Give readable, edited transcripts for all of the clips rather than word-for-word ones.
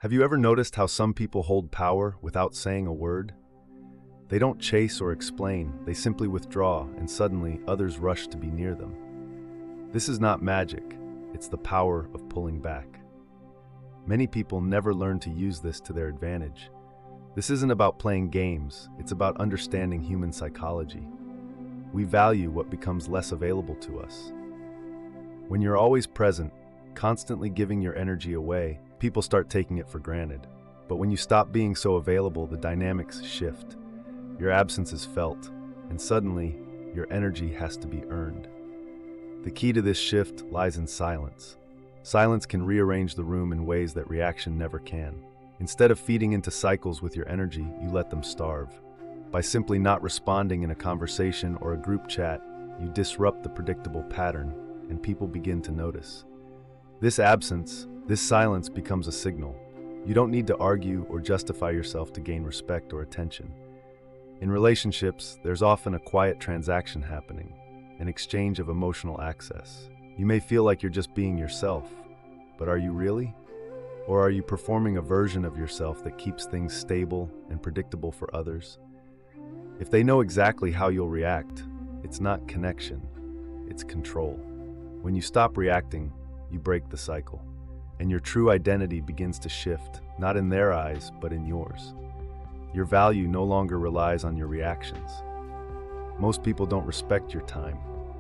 Have you ever noticed how some people hold power without saying a word? They don't chase or explain, they simply withdraw, and suddenly others rush to be near them. This is not magic, it's the power of pulling back. Many people never learn to use this to their advantage. This isn't about playing games, it's about understanding human psychology. We value what becomes less available to us. When you're always present, constantly giving your energy away, people start taking it for granted. But when you stop being so available, the dynamics shift. Your absence is felt, and suddenly, your energy has to be earned. The key to this shift lies in silence. Silence can rearrange the room in ways that reaction never can. Instead of feeding into cycles with your energy, you let them starve. By simply not responding in a conversation or a group chat, you disrupt the predictable pattern, and people begin to notice. This absence, this silence becomes a signal. You don't need to argue or justify yourself to gain respect or attention. In relationships, there's often a quiet transaction happening, an exchange of emotional access. You may feel like you're just being yourself, but are you really? Or are you performing a version of yourself that keeps things stable and predictable for others? If they know exactly how you'll react, it's not connection, it's control. When you stop reacting, you break the cycle, and your true identity begins to shift, not in their eyes, but in yours. Your value no longer relies on your reactions. Most people don't respect your time.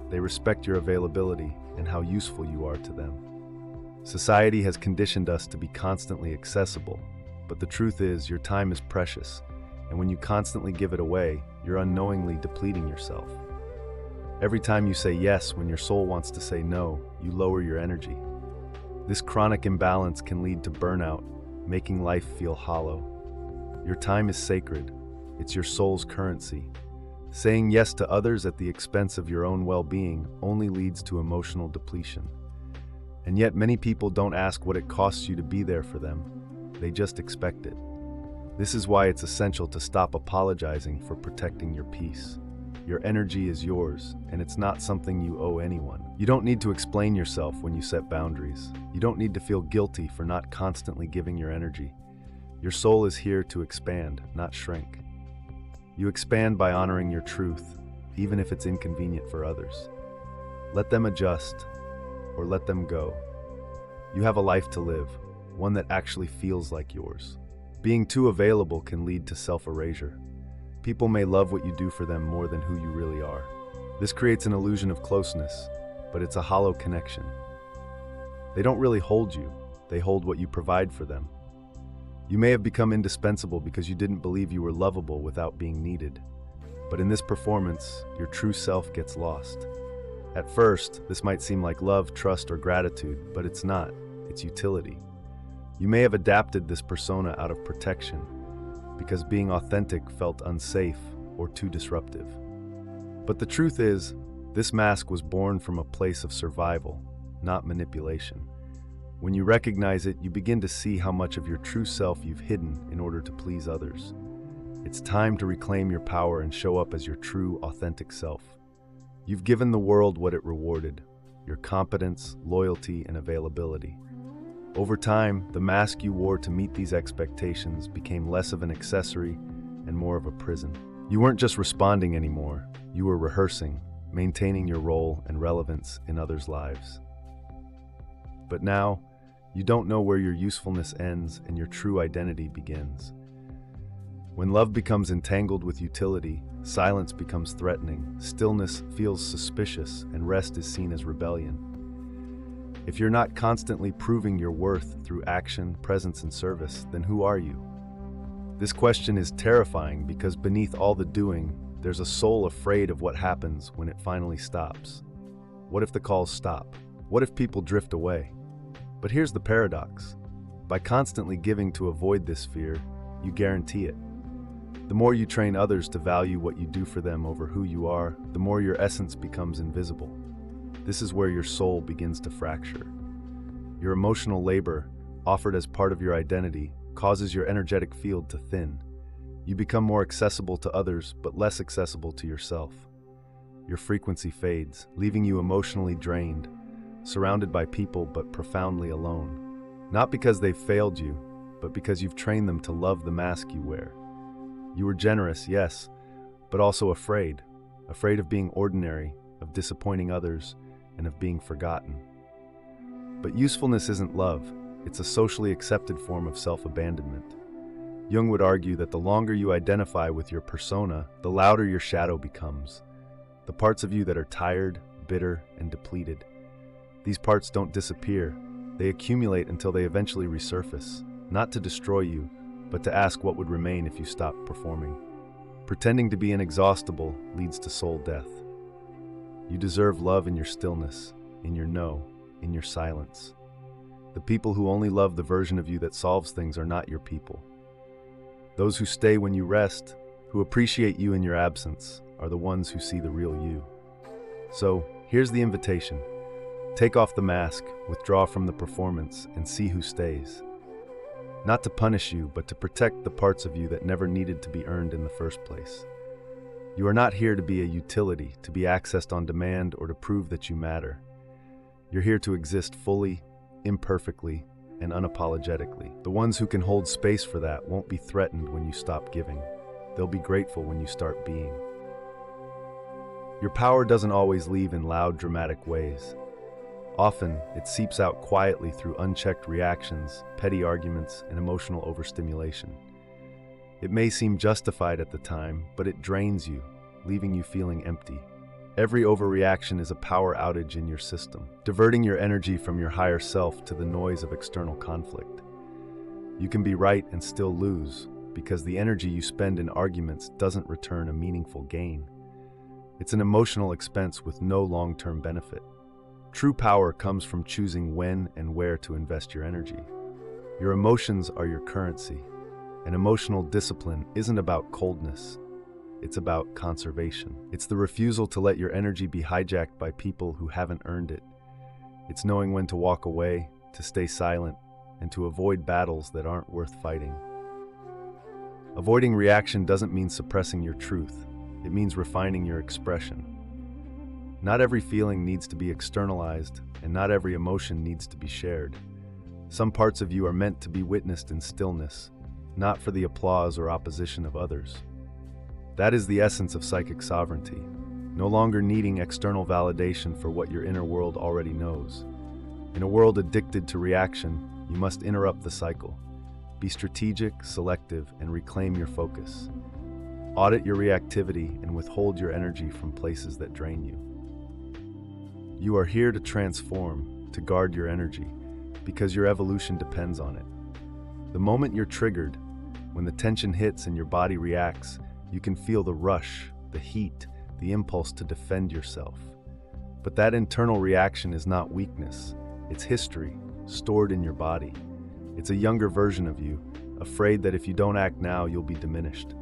They respect your availability and how useful you are to them. Society has conditioned us to be constantly accessible, but the truth is your time is precious, and when you constantly give it away, you're unknowingly depleting yourself. Every time you say yes when your soul wants to say no, you lower your energy. This chronic imbalance can lead to burnout, making life feel hollow. Your time is sacred. It's your soul's currency. Saying yes to others at the expense of your own well-being only leads to emotional depletion. And yet many people don't ask what it costs you to be there for them. They just expect it. This is why it's essential to stop apologizing for protecting your peace. Your energy is yours, and it's not something you owe anyone. You don't need to explain yourself when you set boundaries. You don't need to feel guilty for not constantly giving your energy. Your soul is here to expand, not shrink. You expand by honoring your truth, even if it's inconvenient for others. Let them adjust, or let them go. You have a life to live, one that actually feels like yours. Being too available can lead to self-erasure. People may love what you do for them more than who you really are. This creates an illusion of closeness, but it's a hollow connection. They don't really hold you, they hold what you provide for them. You may have become indispensable because you didn't believe you were lovable without being needed. But in this performance, your true self gets lost. At first, this might seem like love, trust, or gratitude, but it's not. It's utility. You may have adapted this persona out of protection, because being authentic felt unsafe or too disruptive. But the truth is, this mask was born from a place of survival, not manipulation. When you recognize it, you begin to see how much of your true self you've hidden in order to please others. It's time to reclaim your power and show up as your true, authentic self. You've given the world what it rewarded: your competence, loyalty, and availability. Over time, the mask you wore to meet these expectations became less of an accessory and more of a prison. You weren't just responding anymore, you were rehearsing, maintaining your role and relevance in others' lives. But now, you don't know where your usefulness ends and your true identity begins. When love becomes entangled with utility, silence becomes threatening, stillness feels suspicious, and rest is seen as rebellion. If you're not constantly proving your worth through action, presence, and service, then who are you? This question is terrifying because beneath all the doing, there's a soul afraid of what happens when it finally stops. What if the calls stop? What if people drift away? But here's the paradox. By constantly giving to avoid this fear, you guarantee it. The more you train others to value what you do for them over who you are, the more your essence becomes invisible. This is where your soul begins to fracture. Your emotional labor, offered as part of your identity, causes your energetic field to thin. You become more accessible to others, but less accessible to yourself. Your frequency fades, leaving you emotionally drained, surrounded by people but profoundly alone. Not because they've failed you, but because you've trained them to love the mask you wear. You were generous, yes, but also afraid of being ordinary, of disappointing others, and of being forgotten. But usefulness isn't love, it's a socially accepted form of self-abandonment. Jung would argue that the longer you identify with your persona, the louder your shadow becomes. The parts of you that are tired, bitter, and depleted. These parts don't disappear, they accumulate until they eventually resurface, not to destroy you, but to ask what would remain if you stopped performing. Pretending to be inexhaustible leads to soul death. You deserve love in your stillness, in your no, in your silence. The people who only love the version of you that solves things are not your people. Those who stay when you rest, who appreciate you in your absence, are the ones who see the real you. So, here's the invitation. Take off the mask, withdraw from the performance, and see who stays. Not to punish you, but to protect the parts of you that never needed to be earned in the first place. You are not here to be a utility, to be accessed on demand, or to prove that you matter. You're here to exist fully, imperfectly, and unapologetically. The ones who can hold space for that won't be threatened when you stop giving. They'll be grateful when you start being. Your power doesn't always leave in loud, dramatic ways. Often, it seeps out quietly through unchecked reactions, petty arguments, and emotional overstimulation. It may seem justified at the time, but it drains you, leaving you feeling empty. Every overreaction is a power outage in your system, diverting your energy from your higher self to the noise of external conflict. You can be right and still lose, because the energy you spend in arguments doesn't return a meaningful gain. It's an emotional expense with no long-term benefit. True power comes from choosing when and where to invest your energy. Your emotions are your currency, and emotional discipline isn't about coldness. It's about conservation. It's the refusal to let your energy be hijacked by people who haven't earned it. It's knowing when to walk away, to stay silent, and to avoid battles that aren't worth fighting. Avoiding reaction doesn't mean suppressing your truth. It means refining your expression. Not every feeling needs to be externalized, and not every emotion needs to be shared. Some parts of you are meant to be witnessed in stillness, not for the applause or opposition of others. That is the essence of psychic sovereignty, no longer needing external validation for what your inner world already knows. In a world addicted to reaction, you must interrupt the cycle. Be strategic, selective, and reclaim your focus. Audit your reactivity and withhold your energy from places that drain you. You are here to transform, to guard your energy, because your evolution depends on it. The moment you're triggered, when the tension hits and your body reacts, you can feel the rush, the heat, the impulse to defend yourself. But that internal reaction is not weakness, it's history, stored in your body. It's a younger version of you, afraid that if you don't act now, you'll be diminished.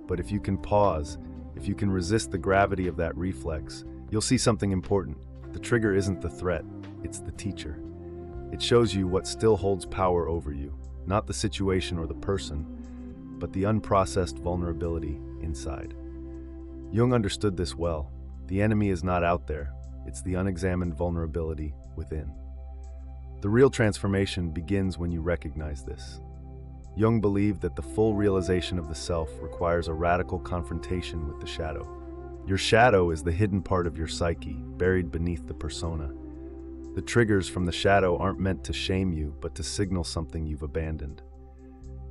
But if you can pause, if you can resist the gravity of that reflex, you'll see something important. The trigger isn't the threat, it's the teacher. It shows you what still holds power over you, not the situation or the person, but the unprocessed vulnerability inside. Jung understood this well. The enemy is not out there, it's the unexamined vulnerability within. The real transformation begins when you recognize this. Jung believed that the full realization of the self requires a radical confrontation with the shadow. Your shadow is the hidden part of your psyche, buried beneath the persona. The triggers from the shadow aren't meant to shame you, but to signal something you've abandoned.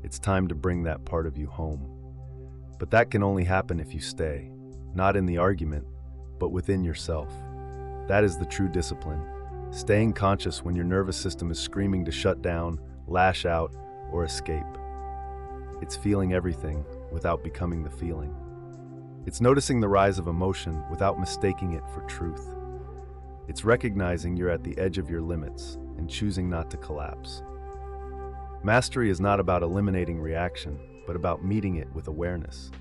It's time to bring that part of you home. But that can only happen if you stay, not in the argument, but within yourself. That is the true discipline. Staying conscious when your nervous system is screaming to shut down, lash out, or escape. It's feeling everything without becoming the feeling. It's noticing the rise of emotion without mistaking it for truth. It's recognizing you're at the edge of your limits and choosing not to collapse. Mastery is not about eliminating reaction, but about meeting it with awareness.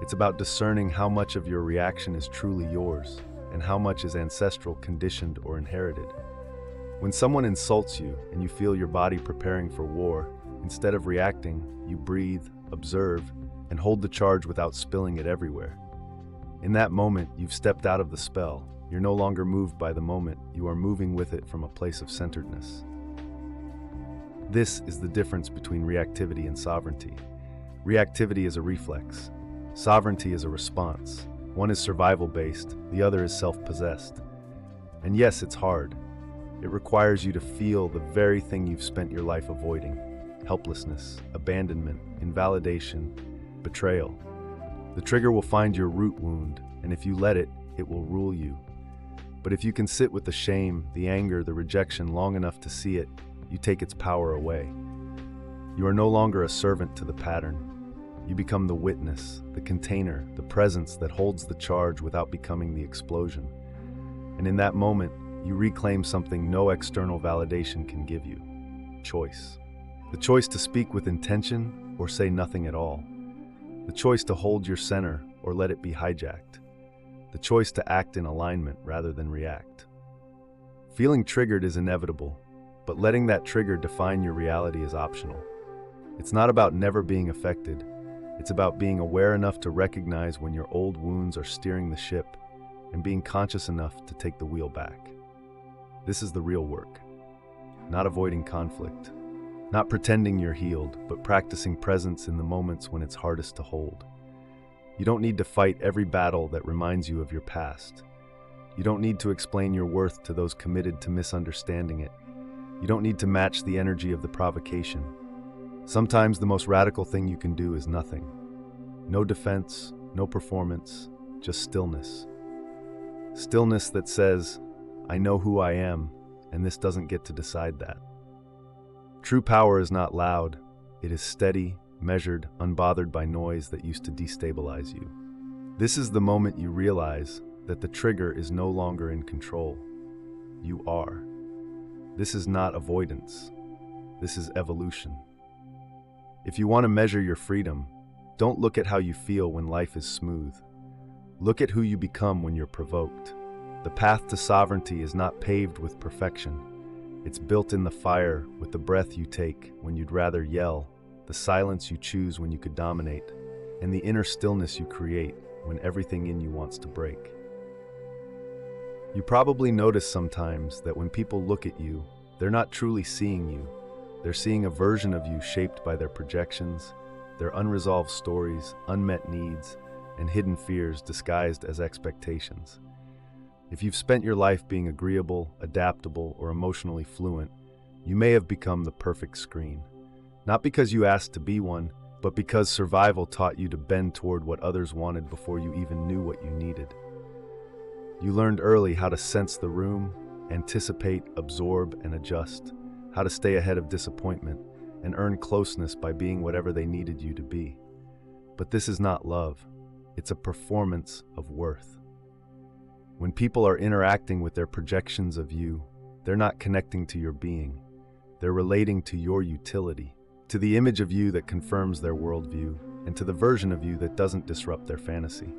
It's about discerning how much of your reaction is truly yours and how much is ancestral, conditioned, or inherited. When someone insults you and you feel your body preparing for war, instead of reacting, you breathe, observe, and hold the charge without spilling it everywhere. In that moment, you've stepped out of the spell. You're no longer moved by the moment, you are moving with it from a place of centeredness. This is the difference between reactivity and sovereignty. Reactivity is a reflex. Sovereignty is a response. One is survival-based, the other is self-possessed. And yes, it's hard. It requires you to feel the very thing you've spent your life avoiding: helplessness, abandonment, invalidation, betrayal. The trigger will find your root wound, and if you let it, it will rule you. But if you can sit with the shame, the anger, the rejection long enough to see it, you take its power away. You are no longer a servant to the pattern. You become the witness, the container, the presence that holds the charge without becoming the explosion. And in that moment, you reclaim something no external validation can give you: choice. The choice to speak with intention or say nothing at all. The choice to hold your center or let it be hijacked. The choice to act in alignment rather than react. Feeling triggered is inevitable, but letting that trigger define your reality is optional. It's not about never being affected. It's about being aware enough to recognize when your old wounds are steering the ship and being conscious enough to take the wheel back. This is the real work. Not avoiding conflict. Not pretending you're healed, but practicing presence in the moments when it's hardest to hold. You don't need to fight every battle that reminds you of your past. You don't need to explain your worth to those committed to misunderstanding it. You don't need to match the energy of the provocation. Sometimes the most radical thing you can do is nothing. No defense, no performance, just stillness. Stillness that says, I know who I am, and this doesn't get to decide that. True power is not loud. It is steady, measured, unbothered by noise that used to destabilize you. This is the moment you realize that the trigger is no longer in control. You are. This is not avoidance. This is evolution. If you want to measure your freedom, don't look at how you feel when life is smooth. Look at who you become when you're provoked. The path to sovereignty is not paved with perfection. It's built in the fire with the breath you take when you'd rather yell, the silence you choose when you could dominate, and the inner stillness you create when everything in you wants to break. You probably notice sometimes that when people look at you, they're not truly seeing you. They're seeing a version of you shaped by their projections, their unresolved stories, unmet needs, and hidden fears disguised as expectations. If you've spent your life being agreeable, adaptable, or emotionally fluent, you may have become the perfect screen. Not because you asked to be one, but because survival taught you to bend toward what others wanted before you even knew what you needed. You learned early how to sense the room, anticipate, absorb, and adjust, how to stay ahead of disappointment, and earn closeness by being whatever they needed you to be. But this is not love. It's a performance of worth. When people are interacting with their projections of you, they're not connecting to your being. They're relating to your utility, to the image of you that confirms their worldview, and to the version of you that doesn't disrupt their fantasy.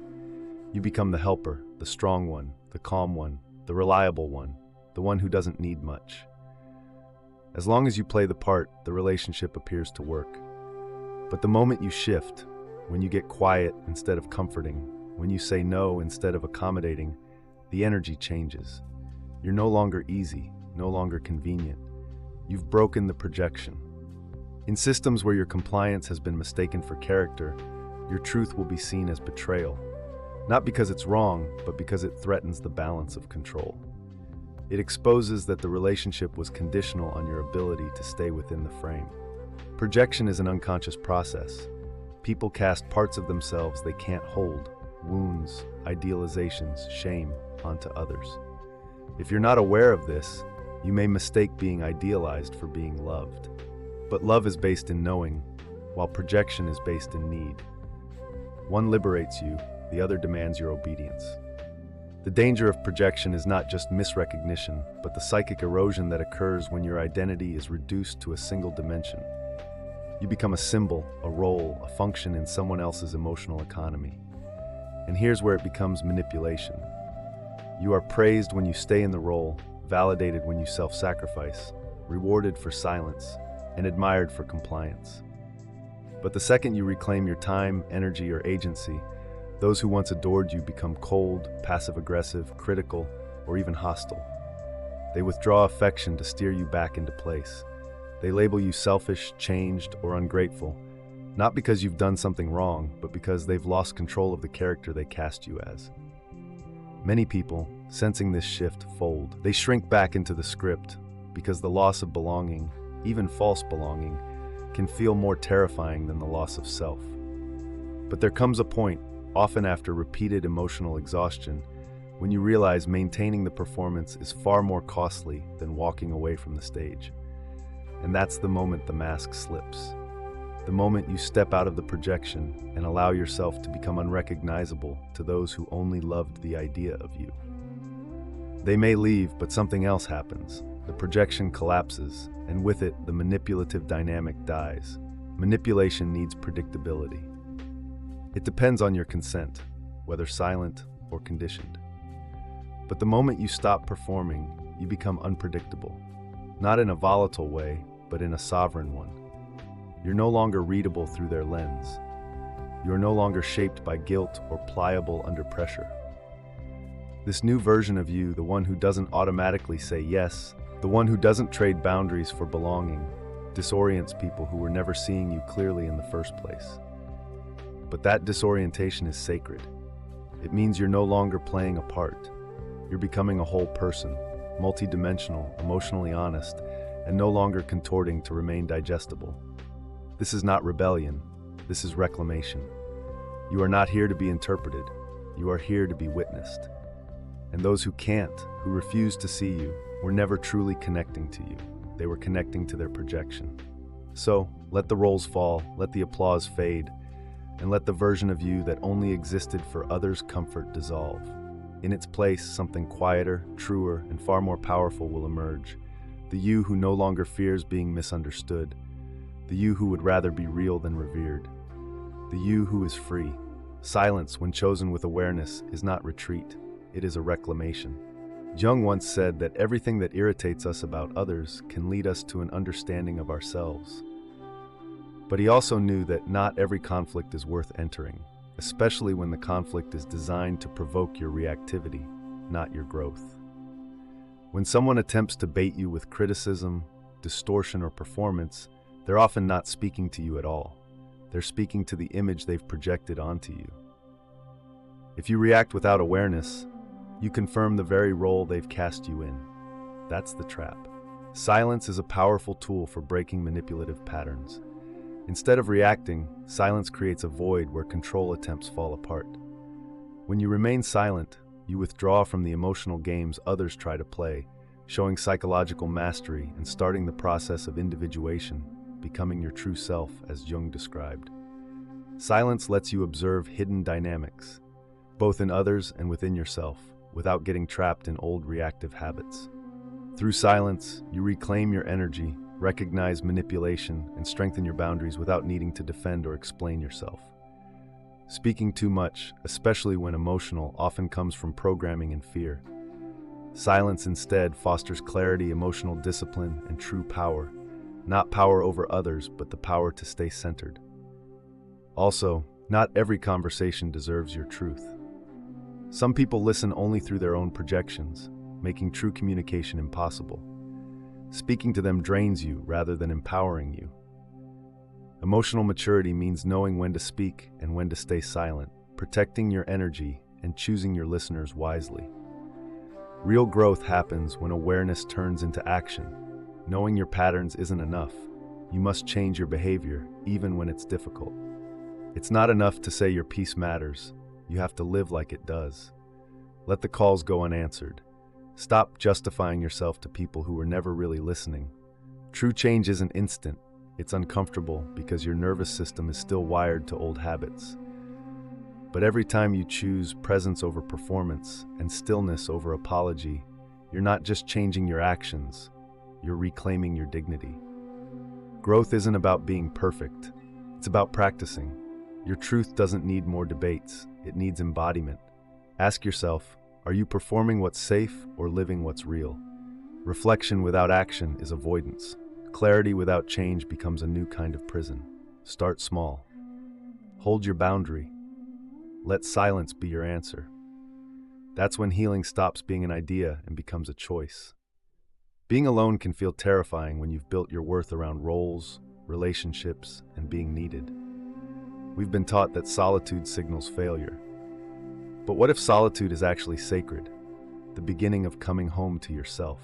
You become the helper, the strong one, the calm one, the reliable one, the one who doesn't need much. As long as you play the part, the relationship appears to work. But the moment you shift, when you get quiet instead of comforting, when you say no instead of accommodating, the energy changes. You're no longer easy, no longer convenient. You've broken the projection. In systems where your compliance has been mistaken for character, your truth will be seen as betrayal. Not because it's wrong, but because it threatens the balance of control. It exposes that the relationship was conditional on your ability to stay within the frame. Projection is an unconscious process. People cast parts of themselves they can't hold, wounds, idealizations, shame, onto others. If you're not aware of this, you may mistake being idealized for being loved. But love is based in knowing, while projection is based in need. One liberates you, the other demands your obedience. The danger of projection is not just misrecognition, but the psychic erosion that occurs when your identity is reduced to a single dimension. You become a symbol, a role, a function in someone else's emotional economy. And here's where it becomes manipulation. You are praised when you stay in the role, validated when you self-sacrifice, rewarded for silence, and admired for compliance. But the second you reclaim your time, energy, or agency, those who once adored you become cold, passive-aggressive, critical, or even hostile. They withdraw affection to steer you back into place. They label you selfish, changed, or ungrateful, not because you've done something wrong, but because they've lost control of the character they cast you as. Many people, sensing this shift, fold. They shrink back into the script because the loss of belonging, even false belonging, can feel more terrifying than the loss of self. But there comes a point, often after repeated emotional exhaustion, when you realize maintaining the performance is far more costly than walking away from the stage. And that's the moment the mask slips. The moment you step out of the projection and allow yourself to become unrecognizable to those who only loved the idea of you. They may leave, but something else happens. The projection collapses, and with it, the manipulative dynamic dies. Manipulation needs predictability. It depends on your consent, whether silent or conditioned. But the moment you stop performing, you become unpredictable. Not in a volatile way, but in a sovereign one. You're no longer readable through their lens. You are no longer shaped by guilt or pliable under pressure. This new version of you, the one who doesn't automatically say yes, the one who doesn't trade boundaries for belonging, disorients people who were never seeing you clearly in the first place. But that disorientation is sacred. It means you're no longer playing a part. You're becoming a whole person, multidimensional, emotionally honest, and no longer contorting to remain digestible. This is not rebellion. This is reclamation. You are not here to be interpreted. You are here to be witnessed. And those who can't, who refuse to see you, were never truly connecting to you. They were connecting to their projection. So, let the roles fall, let the applause fade, and let the version of you that only existed for others' comfort dissolve. In its place, something quieter, truer, and far more powerful will emerge. The you who no longer fears being misunderstood. The you who would rather be real than revered. The you who is free. Silence, when chosen with awareness, is not retreat. It is a reclamation. Jung once said that everything that irritates us about others can lead us to an understanding of ourselves. But he also knew that not every conflict is worth entering, especially when the conflict is designed to provoke your reactivity, not your growth. When someone attempts to bait you with criticism, distortion, or performance, they're often not speaking to you at all. They're speaking to the image they've projected onto you. If you react without awareness, you confirm the very role they've cast you in. That's the trap. Silence is a powerful tool for breaking manipulative patterns. Instead of reacting, silence creates a void where control attempts fall apart. When you remain silent, you withdraw from the emotional games others try to play, showing psychological mastery and starting the process of individuation, becoming your true self, as Jung described. Silence lets you observe hidden dynamics, both in others and within yourself, without getting trapped in old reactive habits. Through silence, you reclaim your energy, recognize manipulation, and strengthen your boundaries without needing to defend or explain yourself. Speaking too much, especially when emotional, often comes from programming and fear. Silence instead fosters clarity, emotional discipline, and true power. Not power over others, but the power to stay centered. Also, not every conversation deserves your truth. Some people listen only through their own projections, making true communication impossible. Speaking to them drains you rather than empowering you. Emotional maturity means knowing when to speak and when to stay silent, protecting your energy and choosing your listeners wisely. Real growth happens when awareness turns into action. Knowing your patterns isn't enough. You must change your behavior, even when it's difficult. It's not enough to say your piece matters. You have to live like it does. Let the calls go unanswered. Stop justifying yourself to people who were never really listening. True change isn't instant. It's uncomfortable because your nervous system is still wired to old habits. But every time you choose presence over performance and stillness over apology, you're not just changing your actions, you're reclaiming your dignity. Growth isn't about being perfect. It's about practicing. Your truth doesn't need more debates. It needs embodiment. Ask yourself, are you performing what's safe or living what's real? Reflection without action is avoidance. Clarity without change becomes a new kind of prison. Start small. Hold your boundary. Let silence be your answer. That's when healing stops being an idea and becomes a choice. Being alone can feel terrifying when you've built your worth around roles, relationships, and being needed. We've been taught that solitude signals failure. But what if solitude is actually sacred, the beginning of coming home to yourself?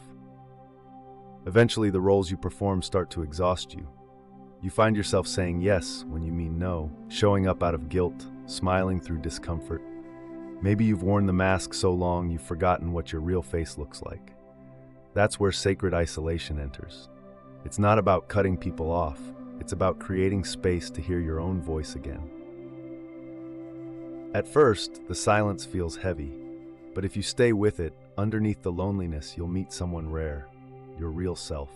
Eventually, the roles you perform start to exhaust you. You find yourself saying yes when you mean no, showing up out of guilt, smiling through discomfort. Maybe you've worn the mask so long you've forgotten what your real face looks like. That's where sacred isolation enters. It's not about cutting people off. It's about creating space to hear your own voice again. At first, the silence feels heavy, but if you stay with it, underneath the loneliness, you'll meet someone rare, your real self.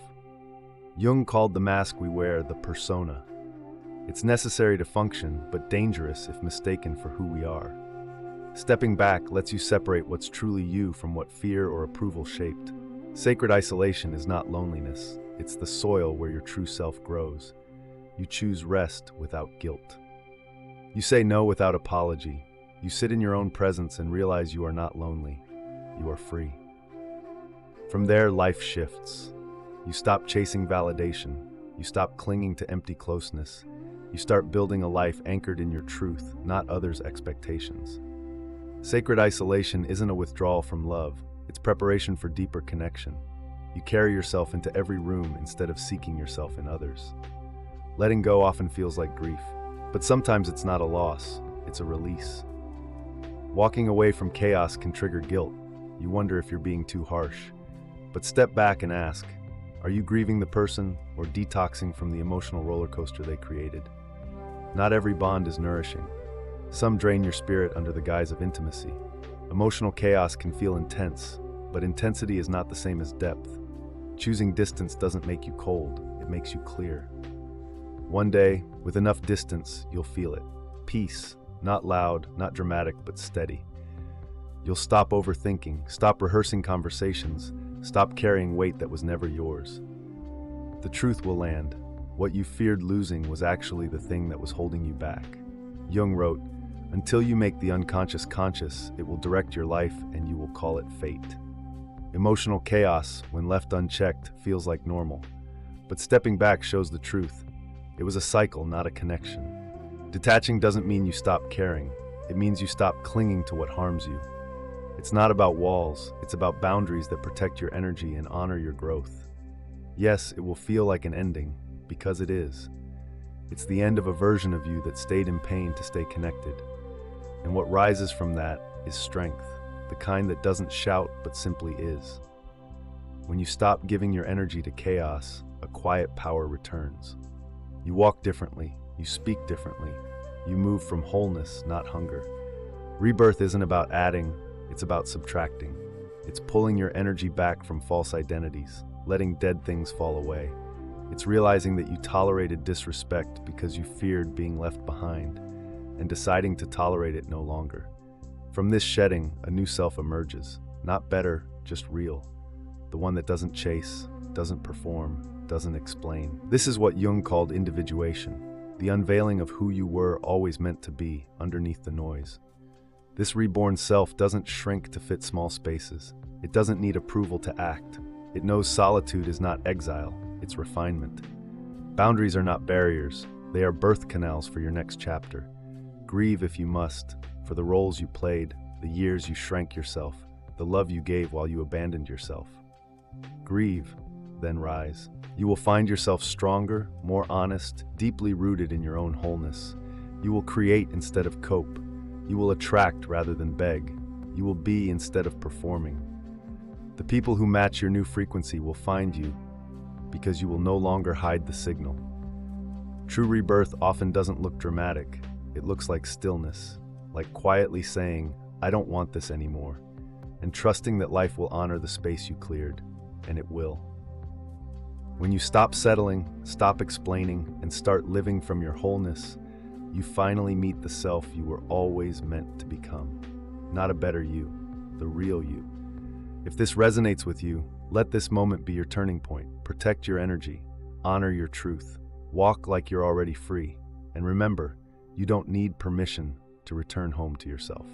Jung called the mask we wear the persona. It's necessary to function, but dangerous if mistaken for who we are. Stepping back lets you separate what's truly you from what fear or approval shaped. Sacred isolation is not loneliness. It's the soil where your true self grows. You choose rest without guilt. You say no without apology. You sit in your own presence and realize you are not lonely. You are free. From there, life shifts. You stop chasing validation. You stop clinging to empty closeness. You start building a life anchored in your truth, not others' expectations. Sacred isolation isn't a withdrawal from love. It's preparation for deeper connection. You carry yourself into every room instead of seeking yourself in others. Letting go often feels like grief, but sometimes it's not a loss, it's a release. Walking away from chaos can trigger guilt. You wonder if you're being too harsh. But step back and ask, are you grieving the person or detoxing from the emotional roller coaster they created? Not every bond is nourishing. Some drain your spirit under the guise of intimacy. Emotional chaos can feel intense, but intensity is not the same as depth. Choosing distance doesn't make you cold, it makes you clear. One day, with enough distance, you'll feel it. Peace, not loud, not dramatic, but steady. You'll stop overthinking, stop rehearsing conversations, stop carrying weight that was never yours. The truth will land. What you feared losing was actually the thing that was holding you back. Jung wrote, "Until you make the unconscious conscious, it will direct your life and you will call it fate." Emotional chaos, when left unchecked, feels like normal. But stepping back shows the truth. It was a cycle, not a connection. Detaching doesn't mean you stop caring. It means you stop clinging to what harms you. It's not about walls, it's about boundaries that protect your energy and honor your growth. Yes, it will feel like an ending, because it is. It's the end of a version of you that stayed in pain to stay connected. And what rises from that is strength, the kind that doesn't shout but simply is. When you stop giving your energy to chaos, a quiet power returns. You walk differently, you speak differently, you move from wholeness, not hunger. Rebirth isn't about adding, it's about subtracting. It's pulling your energy back from false identities, letting dead things fall away. It's realizing that you tolerated disrespect because you feared being left behind, and deciding to tolerate it no longer. From this shedding, a new self emerges. Not better, just real. The one that doesn't chase, doesn't perform, doesn't explain. This is what Jung called individuation, the unveiling of who you were always meant to be underneath the noise. This reborn self doesn't shrink to fit small spaces. It doesn't need approval to act. It knows solitude is not exile, it's refinement. Boundaries are not barriers, they are birth canals for your next chapter. Grieve if you must, for the roles you played, the years you shrank yourself, the love you gave while you abandoned yourself. Grieve, then rise. You will find yourself stronger, more honest, deeply rooted in your own wholeness. You will create instead of cope. You will attract rather than beg. You will be instead of performing. The people who match your new frequency will find you because you will no longer hide the signal. True rebirth often doesn't look dramatic. It looks like stillness, like quietly saying, "I don't want this anymore," and trusting that life will honor the space you cleared, and it will. When you stop settling, stop explaining, and start living from your wholeness, you finally meet the self you were always meant to become. Not a better you, the real you. If this resonates with you, let this moment be your turning point. Protect your energy, honor your truth, walk like you're already free, and remember, you don't need permission to return home to yourself.